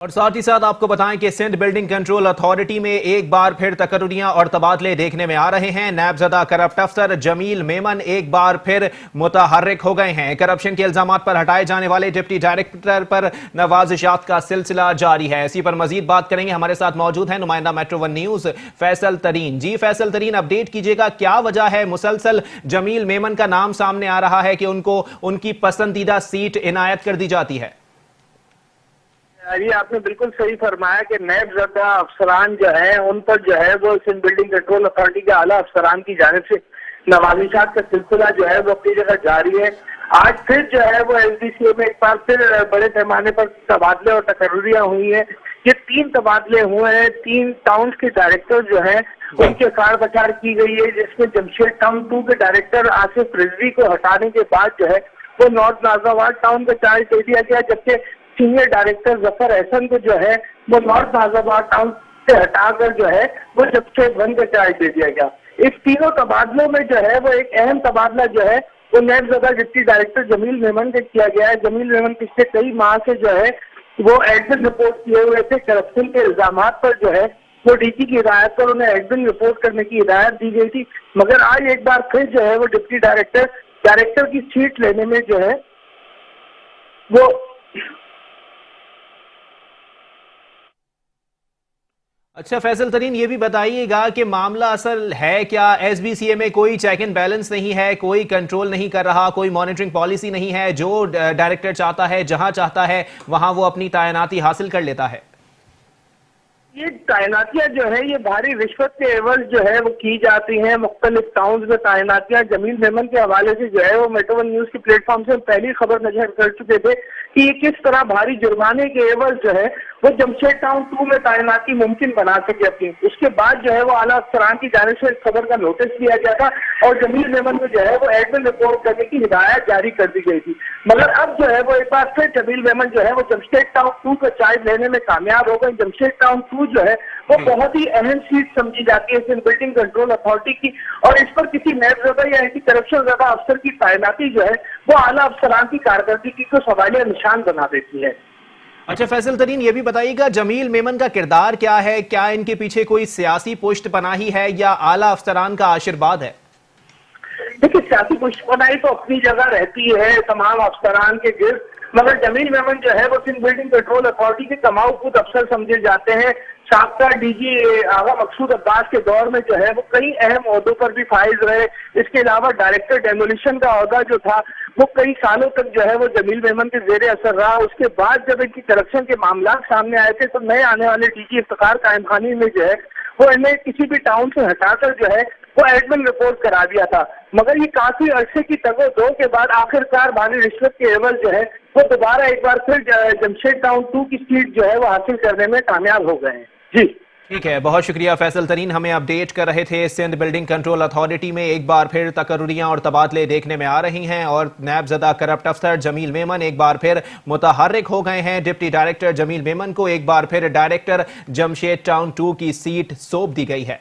और साथ ही साथ आपको बताएं कि सिंध बिल्डिंग कंट्रोल अथॉरिटी में एक बार फिर तकर्रुरियां और तबादले देखने में आ रहे हैं। नायबज़दा करप्ट अफसर जमील मेमन एक बार फिर मुतहर्रिक हो गए हैं। करप्शन के इल्जामात पर हटाए जाने वाले डिप्टी डायरेक्टर पर नवाजिशात का सिलसिला जारी है। इसी पर मजीद बात करेंगे। हमारे साथ मौजूद है नुमाइंदा मेट्रो वन न्यूज फैसल तरीन। जी फैसल तरीन, अपडेट कीजिएगा, क्या वजह है मुसलसल जमील मेमन का नाम सामने आ रहा है कि उनको उनकी पसंदीदा सीट इनायत कर दी जाती है? ये आपने बिल्कुल सही फरमाया कि नायबज़दा अफसरान जो है उन पर जो है वो सिंध बिल्डिंग कंट्रोल अथॉरिटी के आला अफसरान की जानिब से नवाजिशात का सिलसिला जो है वो अपनी जगह जारी है। आज फिर जो है वो एसडीसीए में एक बार फिर बड़े पैमाने पर तबादले और तकर्रुरियां हुई हैं। ये 3 तबादले हुए हैं। 3 टाउन के डायरेक्टर जो है उनके कार बचार की गई है, जिसमें जमशेद टाउन 2 के डायरेक्टर आसिफ रिजवी को हटाने के बाद जो है वो नॉर्थ नाज़ाबाद टाउन का चार्ज दे दिया गया, जबकि सीनियर डायरेक्टर जफर एहसन को जो है वो नॉर्थ नाज़ाबाद टाउन से हटाकर जो है वो जमशेद 1 का चार्ज दे दिया गया। इस तीनों तबादलों में जो है वो एक अहम तबादला जो है वो नायबज़दा डिप्टी डायरेक्टर जमील मेमन का किया गया है। जमील मेमन पिछले कई माह से जो है वो एडमिन रिपोर्ट किए हुए थे। करप्शन के इल्जामात पर जो है वो डीजी की हिदायत पर उन्हें एडमिन रिपोर्ट करने की हिदायत दी गई थी, मगर आज एक बार फिर जो है वो डिप्टी डायरेक्टर की सीट लेने में जो है वो अच्छा फैसल तरीन, ये भी बताइएगा कि मामला असल है क्या? एसबीसीए में कोई चेक एंड बैलेंस नहीं है, कोई कंट्रोल नहीं कर रहा, कोई मॉनिटरिंग पॉलिसी नहीं है। जो डायरेक्टर चाहता है, जहां चाहता है वहां वो अपनी तैनाती हासिल कर लेता है। ये तैनातियां जो है ये भारी रिश्वत के एवज जो है वो की जाती हैं। मुख्तलिफ टाउन में तैनातियां जमील मेमन के हवाले से जो है वो मेट्रो वन न्यूज के प्लेटफॉर्म से पहली खबर नजर कर चुके थे कि ये किस तरह भारी जुर्माने के एवज जो है वो जमशेद टाउन 2 में तैनाती मुमकिन बना सके अपनी। उसके बाद जो है वो आला अफसरान की जानिब से इस खबर का नोटिस दिया गया था और जमील मेमन को जो है वो एडमिन रिपोर्ट करने की हिदायत जारी कर दी गई थी। मगर अब जो है वो एक बार फिर जमील मेमन जो है वो जमशेद टाउन 2 का चार्ज लेने में कामयाब हो गए। जमशेद टाउन 2 जो है वो बहुत ही अहम सीट समझी जाती है सिंध बिल्डिंग कंट्रोल अथॉरिटी की, और इस पर किसी नायबज़दा या एंटी करप्शन ज़दा अफसर की तैनाती जो है वो आला अफसरान की कारकर्दगी को सवालिया निशान बना देती है। अच्छा फैसल तरीन, ये भी बताइएगा जमील मेमन का किरदार क्या है? क्या इनके पीछे कोई सियासी पुष्टपनाही है या आला अफसरान का आशीर्वाद है? देखिए, सियासी पुष्टपनाही तो अपनी जगह रहती है तमाम अफसरान के गिर्द, मगर जमील मेमन जो है वो सिंध बिल्डिंग कंट्रोल अथॉरिटी के कमाऊ खुद अफसर समझे जाते हैं। साबका डीजी आगा मकसूद अब्बास के दौर में जो है वो कई अहम ओहदों पर भी फाइज रहे। इसके अलावा डायरेक्टर डेमोलिशन का ओहदा जो था वो कई सालों तक जो है वो जमील मेमन के जेर असर रहा। उसके बाद जब इनकी करप्शन के मामला सामने आए थे तो नए आने वाले डीजी इफ्तिखार कायम खानी में जो है वो इन्हें किसी भी टाउन से हटाकर जो है वो एडमिन रिपोर्ट करा दिया था। मगर ये काफी अरसे की तगो-दो के बाद आखिरकार भारी रिश्वत के एवज जो है वो दोबारा एक बार फिर जमशेद टाउन 2 की सीट जो है वो हासिल करने में कामयाब हो गए हैं। जी ठीक है, बहुत शुक्रिया फैसल तरीन, हमें अपडेट कर रहे थे। सिंध बिल्डिंग कंट्रोल अथॉरिटी में एक बार फिर तकर्रुरियां और तबादले देखने में आ रही हैं और नायबज़दा करप्ट अफसर जमील मेमन एक बार फिर मुतहर्रिक हो गए हैं। डिप्टी डायरेक्टर जमील मेमन को एक बार फिर डायरेक्टर जमशेद टाउन 2 की सीट सौंप दी गई है।